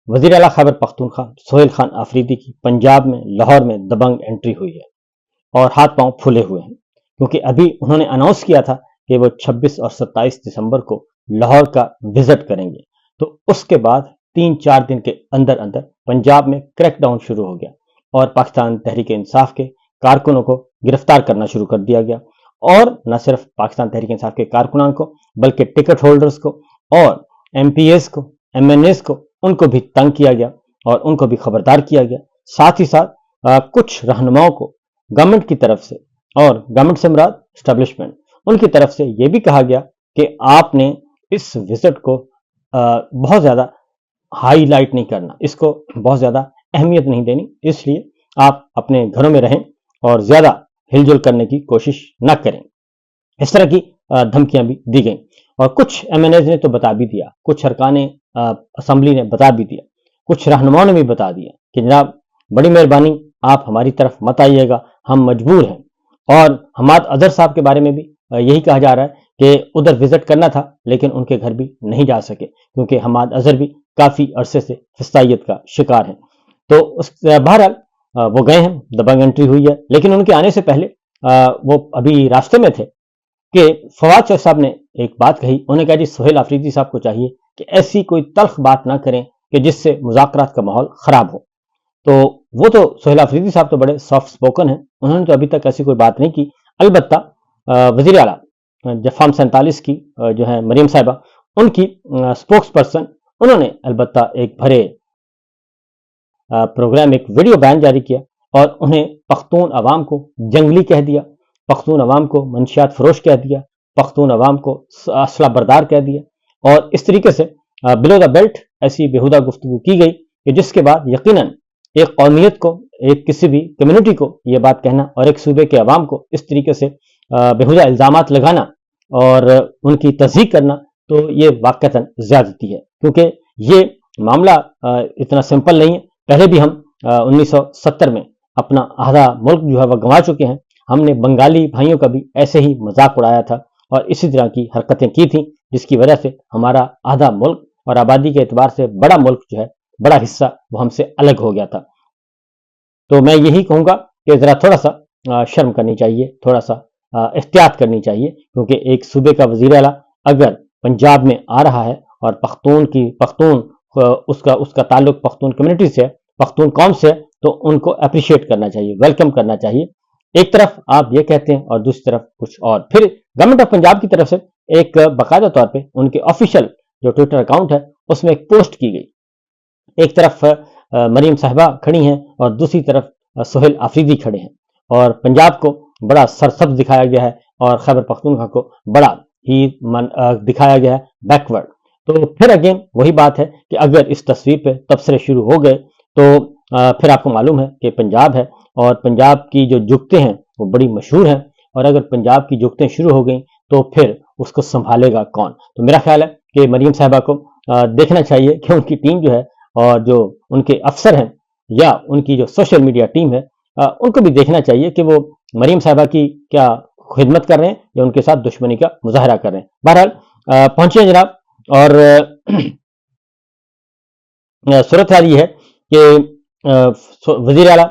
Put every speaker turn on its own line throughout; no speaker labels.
وزیر اعلیٰ خیبر پختونخوا سہیل خان آفریدی کی پنجاب میں لاہور میں دبنگ انٹری ہوئی ہے اور ہاتھ پاؤں پھولے ہوئے ہیں، کیونکہ ابھی انہوں نے اناؤنس کیا تھا کہ وہ 26 اور 27 دسمبر کو لاہور کا وزٹ کریں گے۔ تو اس کے بعد 3-4 دن کے اندر اندر پنجاب میں کریک ڈاؤن شروع ہو گیا اور پاکستان تحریک انصاف کے کارکنوں کو گرفتار کرنا شروع کر دیا گیا، اور نہ صرف پاکستان تحریک انصاف کے کارکنان کو بلکہ ٹکٹ ہولڈرز کو اور ایم پی ایز کو، ایم این ایز کو، ان کو بھی تنگ کیا گیا اور ان کو بھی خبردار کیا گیا۔ ساتھ ہی ساتھ کچھ رہنماؤں کو گورنمنٹ کی طرف سے، اور گورنمنٹ سے مراد اسٹیبلشمنٹ، ان کی طرف سے یہ بھی کہا گیا کہ آپ نے اس وزٹ کو بہت زیادہ ہائی لائٹ نہیں کرنا، اس کو بہت زیادہ اہمیت نہیں دینی، اس لیے آپ اپنے گھروں میں رہیں اور زیادہ ہل جل کرنے کی کوشش نہ کریں۔ اس طرح کی دھمکیاں بھی دی گئیں، اور کچھ ایم این ایز نے تو بتا بھی دیا، کچھ ارکان اسمبلی نے بتا بھی دیا، کچھ رہنماؤں نے بھی بتا دیا کہ جناب بڑی مہربانی آپ ہماری طرف مت آئیے گا، ہم مجبور ہیں۔ اور حماد اظہر صاحب کے بارے میں بھی یہی کہا جا رہا ہے کہ ادھر وزٹ کرنا تھا لیکن ان کے گھر بھی نہیں جا سکے، کیونکہ حماد اظہر بھی کافی عرصے سے فسطائیت کا شکار ہیں۔ تو بہرحال وہ گئے ہیں، دبنگ انٹری ہوئی ہے، لیکن ان کے آنے سے پہلے وہ ابھی راستے میں تھے کہ فواد چوہدری صاحب نے ایک بات کہی، انہوں نے کہا جی سہیل آفریدی صاحب کو چاہیے کہ ایسی کوئی تلخ بات نہ کریں کہ جس سے مذاکرات کا ماحول خراب ہو۔ تو وہ تو سہیل آفریدی صاحب تو بڑے سافٹ سپوکن ہیں، انہوں نے تو ابھی تک ایسی کوئی بات نہیں کی۔ البتہ وزیر اعلیٰ فارم 47 کی جو ہے مریم صاحبہ، ان کی سپوکس پرسن، انہوں نے البتہ ایک بھرے پروگرام، ایک ویڈیو بیان جاری کیا اور انہیں پختون عوام کو جنگلی کہہ دیا، پختون عوام کو منشیات فروش کہہ دیا، پختون عوام کو اسلحہ بردار کہہ دیا، اور اس طریقے سے بلو دا بیلٹ ایسی بیہودہ گفتگو کی گئی کہ جس کے بعد یقیناً ایک قومیت کو، ایک کسی بھی کمیونٹی کو یہ بات کہنا اور ایک صوبے کے عوام کو اس طریقے سے بیہودہ الزامات لگانا اور ان کی تصدیق کرنا، تو یہ واقعتاً زیادتی ہے، کیونکہ یہ معاملہ اتنا سمپل نہیں ہے۔ پہلے بھی ہم 1970 میں اپنا آدھا ملک جو ہے وہ گنوا چکے ہیں، ہم نے بنگالی بھائیوں کا بھی ایسے ہی مذاق اڑایا تھا اور اسی طرح کی حرکتیں کی تھیں، جس کی وجہ سے ہمارا آدھا ملک اور آبادی کے اعتبار سے بڑا ملک جو ہے، بڑا حصہ وہ ہم سے الگ ہو گیا تھا۔ تو میں یہی کہوں گا کہ ذرا تھوڑا سا شرم کرنی چاہیے، تھوڑا سا احتیاط کرنی چاہیے، کیونکہ ایک صوبے کا وزیر اعلیٰ اگر پنجاب میں آ رہا ہے اور اس کا تعلق پختون کمیونٹی سے ہے، پختون قوم سے ہے، تو ان کو اپریشیٹ کرنا چاہیے، ویلکم کرنا چاہیے۔ ایک طرف آپ یہ کہتے ہیں اور دوسری طرف کچھ اور۔ پھر گورنمنٹ آف پنجاب کی طرف سے ایک باقاعدہ طور پہ ان کے آفیشیل جو ٹویٹر اکاؤنٹ ہے اس میں ایک پوسٹ کی گئی، ایک طرف مریم صاحبہ کھڑی ہیں اور دوسری طرف سہیل آفریدی کھڑے ہیں، اور پنجاب کو بڑا سرسبز دکھایا گیا ہے اور خیبر پختونخوا کو بڑا ہی دکھایا گیا ہے بیکورڈ۔ تو پھر اگین وہی بات ہے کہ اگر اس تصویر پہ تبصرے شروع ہو گئے تو پھر آپ کو معلوم ہے کہ پنجاب ہے اور پنجاب کی جو جگتیں ہیں وہ بڑی مشہور ہیں، اور اگر پنجاب کی جگتیں شروع ہو گئیں تو پھر اس کو سنبھالے گا کون؟ تو میرا خیال ہے کہ مریم صاحبہ کو دیکھنا چاہیے کہ ان کی ٹیم جو ہے اور جو ان کے افسر ہیں یا ان کی جو سوشل میڈیا ٹیم ہے، ان کو بھی دیکھنا چاہیے کہ وہ مریم صاحبہ کی کیا خدمت کر رہے ہیں یا ان کے ساتھ دشمنی کا مظاہرہ کر رہے ہیں۔ بہرحال پہنچے ہیں جناب، اور صورتحال یہ ہے کہ وزیر اعلیٰ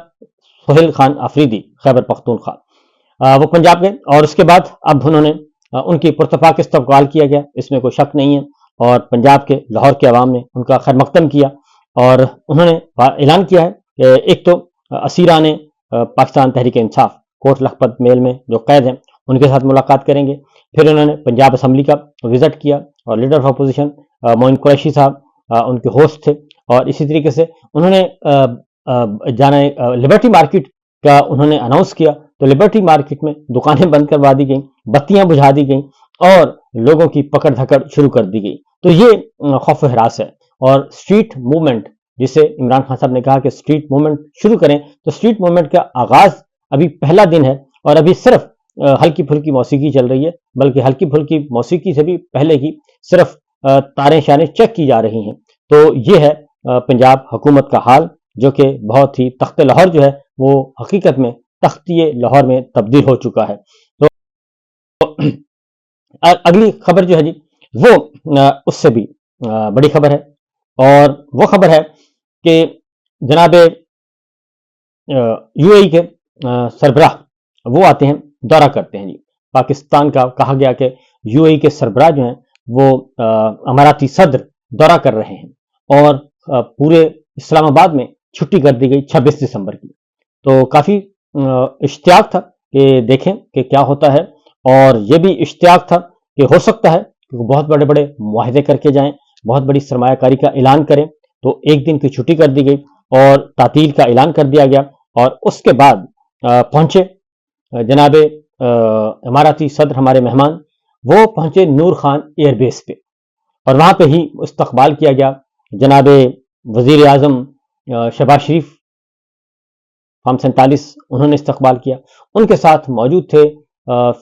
سہیل خان آفریدی خیبر پختونخوا وہ پنجاب گئے، اور اس کے بعد اب انہوں نے ان کی پرتپاک استقبال کیا گیا، اس میں کوئی شک نہیں ہے، اور پنجاب کے لاہور کے عوام نے ان کا خیر مقدم کیا، اور انہوں نے اعلان کیا ہے کہ ایک تو اسیران پاکستان تحریک انصاف کوٹ لکھپت میل میں جو قید ہیں ان کے ساتھ ملاقات کریں گے۔ پھر انہوں نے پنجاب اسمبلی کا وزٹ کیا، اور لیڈر آف اپوزیشن معین قریشی صاحب ان کے ہوسٹ تھے، اور اسی طریقے سے انہوں نے جانا لبرٹی مارکیٹ کا انہوں نے اناؤنس کیا، تو لبرٹی مارکیٹ میں دکانیں بند کروا دی گئیں، بتیاں بجھا دی گئیں، اور لوگوں کی پکڑ دھکڑ شروع کر دی گئی۔ تو یہ خوف و ہراس ہے، اور اسٹریٹ موومنٹ جسے عمران خان صاحب نے کہا کہ اسٹریٹ موومنٹ شروع کریں، تو اسٹریٹ موومنٹ کا آغاز ابھی پہلا دن ہے، اور ابھی صرف ہلکی پھلکی موسیقی چل رہی ہے، بلکہ ہلکی پھلکی موسیقی سے بھی پہلے ہی صرف تاریں شاریں چیک کی جا رہی ہیں۔ تو یہ ہے پنجاب حکومت کا حال، جو کہ بہت ہی تخت لاہور جو ہے وہ حقیقت میں تختی لاہور میں تبدیل ہو چکا ہے۔ تو اگلی خبر جو ہے جی وہ اس سے بھی بڑی خبر ہے، اور وہ خبر ہے کہ جناب یو اے ای کے سربراہ وہ آتے ہیں، دورہ کرتے ہیں جی پاکستان کا. کہا گیا کہ یو اے ای کے سربراہ جو ہیں وہ اماراتی صدر دورہ کر رہے ہیں اور پورے اسلام آباد میں چھٹی کر دی گئی 26 دسمبر کی. تو کافی اشتیاق تھا کہ دیکھیں کہ کیا ہوتا ہے، اور یہ بھی اشتیاق تھا کہ ہو سکتا ہے کہ بہت بڑے بڑے معاہدے کر کے جائیں، بہت بڑی سرمایہ کاری کا اعلان کریں. تو ایک دن کی چھٹی کر دی گئی اور تعطیل کا اعلان کر دیا گیا، اور اس کے بعد پہنچے جناب اماراتی صدر ہمارے مہمان، وہ پہنچے نور خان ایئر بیس پہ، اور وہاں پہ ہی استقبال کیا گیا. جناب وزیر اعظم شہباز شریف فارم 47 انہوں نے استقبال کیا. ان کے ساتھ موجود تھے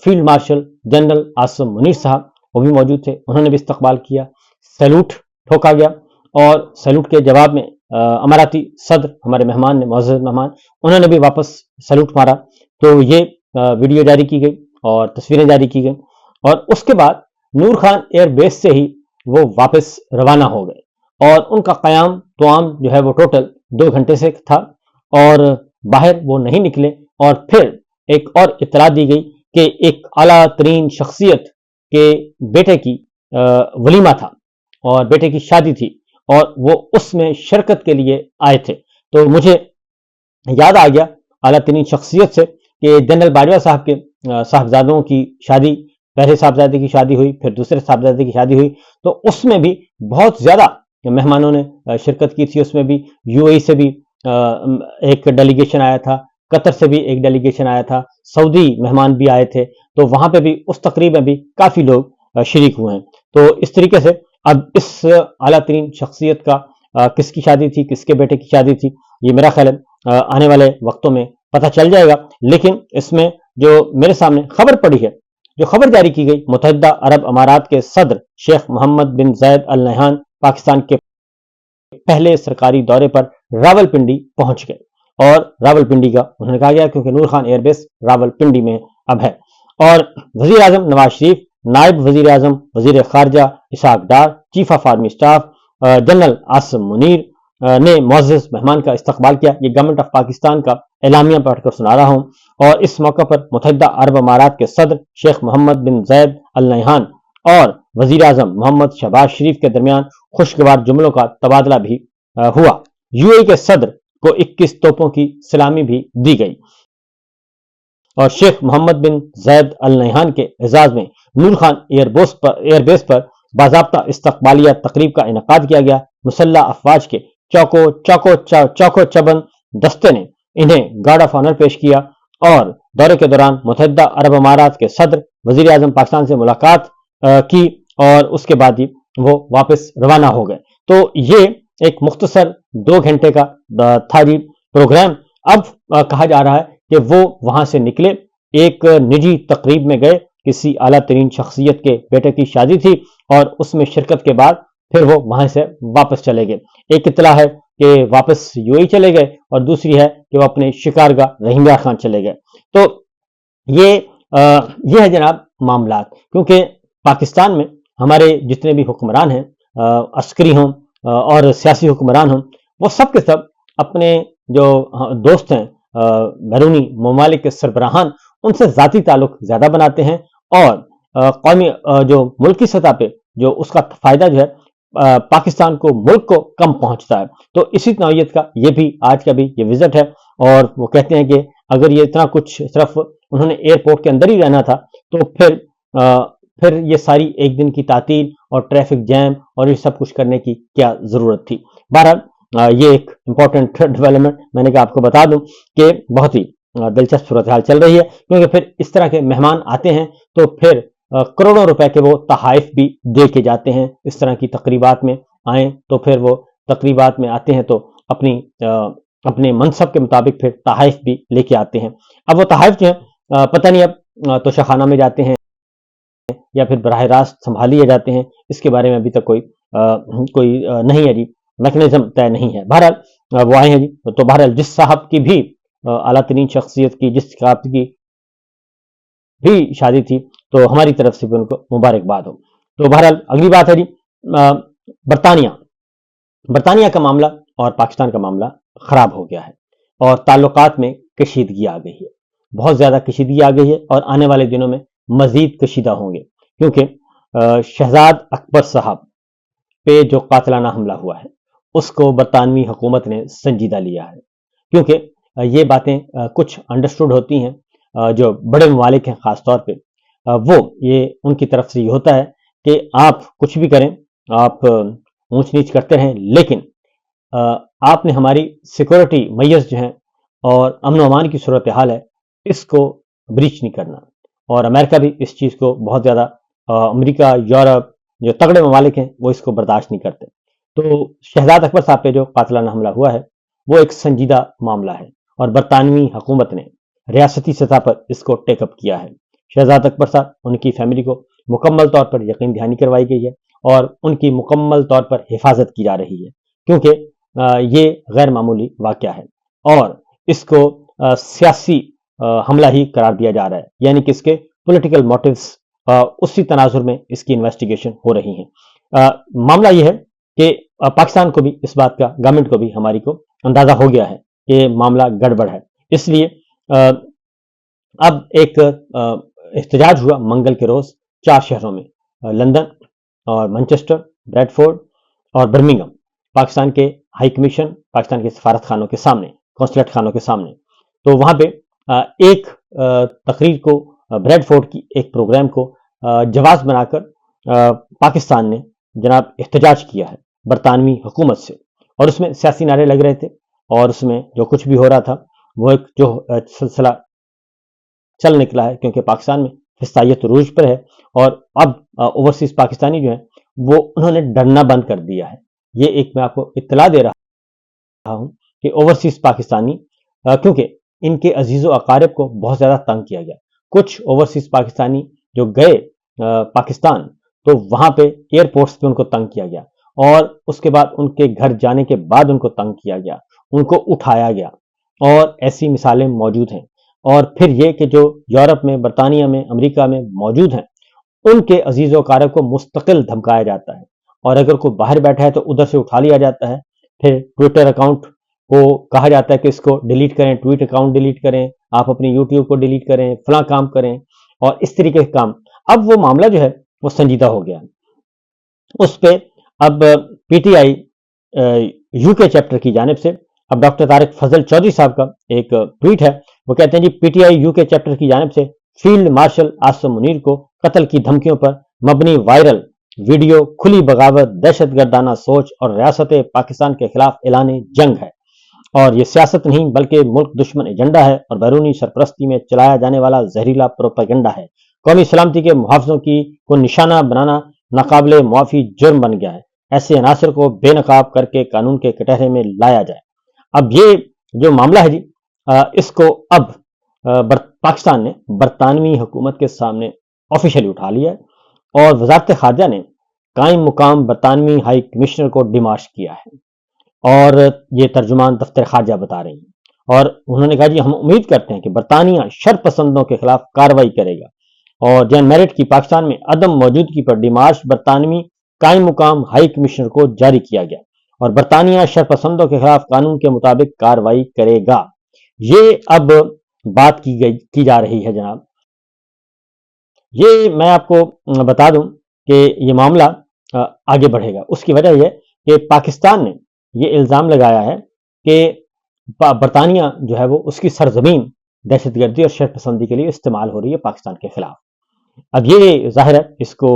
field marshal general Asim Munir صاحب، وہ بھی موجود تھے، انہوں نے بھی استقبال کیا. سیلوٹ ٹھوکا گیا، اور سیلوٹ کے جواب میں اماراتی صدر ہمارے مہمان نے، معزز مہمان، انہوں نے بھی واپس سیلوٹ مارا. تو یہ ویڈیو جاری کی گئی اور تصویریں جاری کی گئی، اور اس کے بعد نور خان ایئر بیس سے ہی وہ واپس روانہ ہو گئے. اور ان کا قیام توام جو ہے وہ ٹوٹل 2 گھنٹے سے تھا، اور باہر وہ نہیں نکلے. اور پھر ایک اور اطلاع دی گئی کہ ایک اعلیٰ ترین شخصیت کے بیٹے کی ولیمہ تھا اور بیٹے کی شادی تھی، اور وہ اس میں شرکت کے لیے آئے تھے. تو مجھے یاد آ گیا اعلیٰ ترین شخصیت سے کہ جنرل باجوہ صاحب کے صاحبزادوں کی شادی، پہلے صاحبزادے کی شادی ہوئی، پھر دوسرے صاحبزادے کی شادی ہوئی، تو اس میں بھی بہت زیادہ مہمانوں نے شرکت کی تھی. اس میں بھی یو اے ای سے بھی ایک ڈیلیگیشن آیا تھا، قطر سے بھی ایک ڈیلیگیشن آیا تھا، سعودی مہمان بھی آئے تھے. تو وہاں پہ بھی اس تقریب میں بھی کافی لوگ شریک ہوئے ہیں. تو اس طریقے سے اب اس اعلیٰ ترین شخصیت کا کس کی شادی تھی، کس کے بیٹے کی شادی تھی، یہ میرا خیال ہے آنے والے وقتوں میں پتہ چل جائے گا. لیکن اس میں جو میرے سامنے خبر پڑی ہے، جو خبر جاری کی گئی، متحدہ عرب امارات کے صدر شیخ محمد بن زید ال نہیان پاکستان کے پہلے سرکاری دورے پر راول پنڈی پہنچ گئے. اور راول پنڈی کا انہوں نے کہا گیا کیونکہ نور خان ایئر بیس راول پنڈی میں اب ہے. اور وزیر اعظم نواز شریف، نائب وزیر اعظم وزیر خارجہ Ishaq Dar, chief of army staff general Asim Munir نے معزز مہمان کا استقبال کیا. یہ گورنمنٹ آف پاکستان کا اعلامیہ پڑھ کر سنا رہا ہوں. اور اس موقع پر متحدہ عرب امارات کے صدر شیخ محمد بن زید ال نہیان اور وزیر اعظم محمد شہباز شریف کے درمیان خوشگوار جملوں کا تبادلہ بھی ہوا. یو اے ای کے صدر کو 21 توپوں کی سلامی بھی دی گئی، اور شیخ محمد بن زید ال نہیان کے اعزاز میں نور خان ایئر بیس پر باضابطہ استقبالیہ تقریب کا انعقاد کیا گیا. مسلح افواج کے چوکو چبن دستے نے انہیں گارڈ آف آنر پیش کیا، اور دورے کے دوران متحدہ عرب امارات کے صدر وزیر اعظم پاکستان سے ملاقات کی، اور اس کے بعد ہی وہ واپس روانہ ہو گئے. تو یہ ایک مختصر 2 گھنٹے کا تھا جی پروگرام. اب کہا جا رہا ہے کہ وہ وہاں سے نکلے، ایک نجی تقریب میں گئے، کسی اعلیٰ ترین شخصیت کے بیٹے کی شادی تھی، اور اس میں شرکت کے بعد پھر وہ وہاں سے واپس چلے گئے. ایک اطلاع ہے کہ واپس یو اے ای چلے گئے، اور دوسری ہے کہ وہ اپنے شکارگاہ رحیم یار خان چلے گئے. تو یہ ہے جناب معاملات. کیونکہ پاکستان میں ہمارے جتنے بھی حکمران ہیں، عسکری ہوں اور سیاسی حکمران ہوں، وہ سب کے سب اپنے جو دوست ہیں بیرونی ممالک کے سربراہان، ان سے ذاتی تعلق زیادہ بناتے ہیں، اور قومی جو ملکی سطح پہ جو اس کا فائدہ جو ہے پاکستان کو، ملک کو کم پہنچتا ہے. تو اسی نوعیت کا یہ بھی آج کا بھی یہ وزٹ ہے. اور وہ کہتے ہیں کہ اگر یہ اتنا کچھ صرف انہوں نے ایئرپورٹ کے اندر ہی رہنا تھا، تو پھر یہ ساری ایک دن کی تعطیل اور ٹریفک جیم اور یہ سب کچھ کرنے کی کیا ضرورت تھی. بہرحال یہ ایک امپورٹنٹ ڈیولپمنٹ میں نے کہا آپ کو بتا دوں کہ بہت ہی دلچسپ صورتحال چل رہی ہے. کیونکہ پھر اس طرح کے مہمان آتے ہیں تو پھر کروڑوں روپے کے وہ تحائف بھی دے کے جاتے ہیں. اس طرح کی تقریبات میں آئیں تو پھر وہ تقریبات میں آتے ہیں تو اپنے منصب کے مطابق پھر تحائف بھی لے کے آتے ہیں. اب وہ تحائف جو ہیں پتہ نہیں اب توشہ خانہ میں جاتے ہیں یا پھر براہ راست سنبھال لیے جاتے ہیں، اس کے بارے میں ابھی تک کوئی نہیں ہے جی، میکنزم طے نہیں ہے. بہرحال وہ آئے ہیں جی. تو بہرحال جس صاحب کی بھی اعلیٰ ترین شخصیت کی، جس صاحب کی بھی شادی تھی، تو ہماری طرف سے بھی ان کو مبارکباد ہو. تو بہرحال اگلی بات ہے جی برطانیہ. برطانیہ کا معاملہ اور پاکستان کا معاملہ خراب ہو گیا ہے اور تعلقات میں کشیدگی آ گئی ہے، بہت زیادہ کشیدگی آ گئی ہے اور آنے والے دنوں میں مزید کشیدہ ہوں گے، کیونکہ شہزاد اکبر صاحب پہ جو قاتلانہ حملہ ہوا ہے اس کو برطانوی حکومت نے سنجیدہ لیا ہے، کیونکہ یہ باتیں کچھ انڈرسٹوڈ ہوتی ہیں، جو بڑے ممالک ہیں خاص طور پہ وہ یہ ان کی طرف سے یہ ہوتا ہے کہ آپ کچھ بھی کریں، آپ اونچ نیچ کرتے رہیں، لیکن آپ نے ہماری سیکورٹی میز جو ہیں اور امن و امان کی صورتحال ہے اس کو بریچ نہیں کرنا، اور امریکہ بھی اس چیز کو بہت زیادہ، امریکہ، یورپ، جو تگڑے ممالک ہیں وہ اس کو برداشت نہیں کرتے۔ تو شہزاد اکبر صاحب پہ جو قاتلانہ حملہ ہوا ہے وہ ایک سنجیدہ معاملہ ہے اور برطانوی حکومت نے ریاستی سطح پر اس کو ٹیک اپ کیا ہے۔ شہزاد اکبر صاحب، ان کی فیملی کو مکمل طور پر یقین دہانی کروائی گئی ہے اور ان کی مکمل طور پر حفاظت کی جا رہی ہے، کیونکہ یہ غیر معمولی واقعہ ہے اور اس کو سیاسی حملہ ہی قرار دیا جا رہا ہے، یعنی کہ اس کے پولیٹیکل موٹیوز اسی تناظر میں اس کی انویسٹیگیشن ہو رہی ہیں۔ معاملہ یہ ہے کہ پاکستان کو بھی اس بات کا، گورنمنٹ کو بھی ہماری کو اندازہ ہو گیا ہے کہ معاملہ گڑبڑ ہے، اس لیے اب ایک احتجاج ہوا منگل کے روز 4 شہروں میں، لندن اور مانچسٹر، بریڈ فورڈ اور برمنگم، پاکستان کے ہائی کمیشن، پاکستان کے سفارت خانوں کے سامنے، قونصلیٹ خانوں کے سامنے۔ تو وہاں پہ ایک تقریر کو، بریڈ فورڈ کی ایک پروگرام کو جواز بنا کر پاکستان نے جناب احتجاج کیا ہے برطانوی حکومت سے، اور اس میں سیاسی نعرے لگ رہے تھے اور اس میں جو کچھ بھی ہو رہا تھا وہ ایک جو سلسلہ چل نکلا ہے، کیونکہ پاکستان میں فسطائیت عروج پر ہے اور اب اوورسیز پاکستانی جو ہیں وہ انہوں نے ڈرنا بند کر دیا ہے۔ یہ ایک میں آپ کو اطلاع دے رہا ہوں کہ اوورسیز پاکستانی، کیونکہ ان کے عزیز و اقارب کو بہت زیادہ تنگ کیا گیا، کچھ اوورسیز پاکستانی جو گئے پاکستان تو وہاں پہ ایئرپورٹس پہ ان کو تنگ کیا گیا اور اس کے بعد ان کے گھر جانے کے بعد ان کو تنگ کیا گیا، ان کو اٹھایا گیا، اور ایسی مثالیں موجود ہیں۔ اور پھر یہ کہ جو یورپ میں، برطانیہ میں، امریکہ میں موجود ہیں ان کے عزیز و اقارب کو مستقل دھمکایا جاتا ہے، اور اگر کوئی باہر بیٹھا ہے تو ادھر سے اٹھا لیا جاتا ہے، پھر ٹویٹر اکاؤنٹ کو کہا جاتا ہے کہ اس کو ڈیلیٹ کریں، ٹویٹ اکاؤنٹ ڈیلیٹ کریں، آپ اپنی یوٹیوب کو ڈیلیٹ کریں، فلاں کام کریں، اور اس طریقے کے کام۔ اب وہ معاملہ جو ہے وہ سنجیدہ ہو گیا، اس پہ اب پی ٹی آئی یو کے چیپٹر کی جانب سے اب ڈاکٹر طارق فضل چودھری صاحب کا ایک ٹویٹ ہے، وہ کہتے ہیں جی پی ٹی آئی یو کے چیپٹر کی جانب سے فیلڈ مارشل عاصم منیر کو قتل کی دھمکیوں پر مبنی وائرل ویڈیو کھلی بغاوت، دہشت گردانہ سوچ اور ریاست پاکستان کے خلاف اعلان جنگ ہے، اور یہ سیاست نہیں بلکہ ملک دشمن ایجنڈا ہے اور بیرونی سرپرستی میں چلایا جانے والا زہریلا پروپیگنڈا ہے۔ قومی سلامتی کے محافظوں کو نشانہ بنانا ناقابل معافی جرم بن گیا ہے، ایسے عناصر کو بے نقاب کر کے قانون کے کٹہرے میں لایا جائے۔ اب یہ جو معاملہ ہے جی، اس کو اب پاکستان نے برطانوی حکومت کے سامنے آفیشلی اٹھا لیا ہے اور وزارت خارجہ نے قائم مقام برطانوی ہائی کمشنر کو ڈیمارش کیا ہے، اور یہ ترجمان دفتر خارجہ بتا رہی ہیں، اور انہوں نے کہا جی ہم امید کرتے ہیں کہ برطانیہ شر پسندوں کے خلاف کارروائی کرے گا، اور جان میرٹ کی پاکستان میں عدم موجودگی پر ڈیمارش برطانوی قائم مقام ہائی کمشنر کو جاری کیا گیا اور برطانیہ شر پسندوں کے خلاف قانون کے مطابق کارروائی کرے گا۔ یہ اب بات کی جا رہی ہے جناب۔ یہ میں آپ کو بتا دوں کہ یہ معاملہ آگے بڑھے گا، اس کی وجہ یہ کہ پاکستان نے یہ الزام لگایا ہے کہ برطانیہ جو ہے وہ اس کی سرزمین دہشت گردی اور شر پسندی کے لیے استعمال ہو رہی ہے پاکستان کے خلاف۔ اب یہ ظاہر ہے اس کو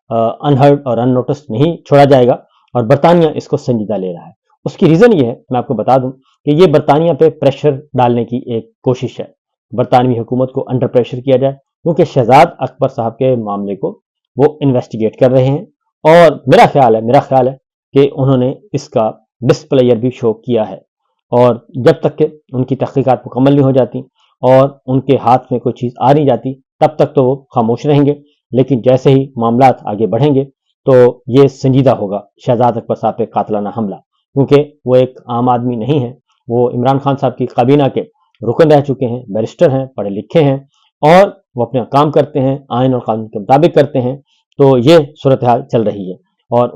انہرڈ اور ان نوٹسڈ نہیں چھوڑا جائے گا اور برطانیہ اس کو سنجیدہ لے رہا ہے۔ اس کی ریزن یہ ہے، میں آپ کو بتا دوں کہ یہ برطانیہ پہ پریشر ڈالنے کی ایک کوشش ہے، برطانوی حکومت کو انڈر پریشر کیا جائے، کیونکہ شہزاد اکبر صاحب کے معاملے کو وہ انویسٹیگیٹ کر رہے ہیں، اور میرا خیال ہے کہ انہوں نے اس کا ڈسپلیئر بھی شو کیا ہے، اور جب تک کہ ان کی تحقیقات مکمل نہیں ہو جاتی اور ان کے ہاتھ میں کوئی چیز آ نہیں جاتی تب تک تو وہ خاموش رہیں گے، لیکن جیسے ہی معاملات آگے بڑھیں گے تو یہ سنجیدہ ہوگا شہزاد اکبر صاحب پہ قاتلانہ حملہ، کیونکہ وہ ایک عام آدمی نہیں ہے، وہ عمران خان صاحب کی کابینہ کے رکن رہ چکے ہیں، بیرسٹر ہیں، پڑھے لکھے ہیں، اور وہ اپنا کام کرتے ہیں، آئین اور قانون کے مطابق کرتے ہیں۔ تو یہ صورتحال چل رہی ہے، اور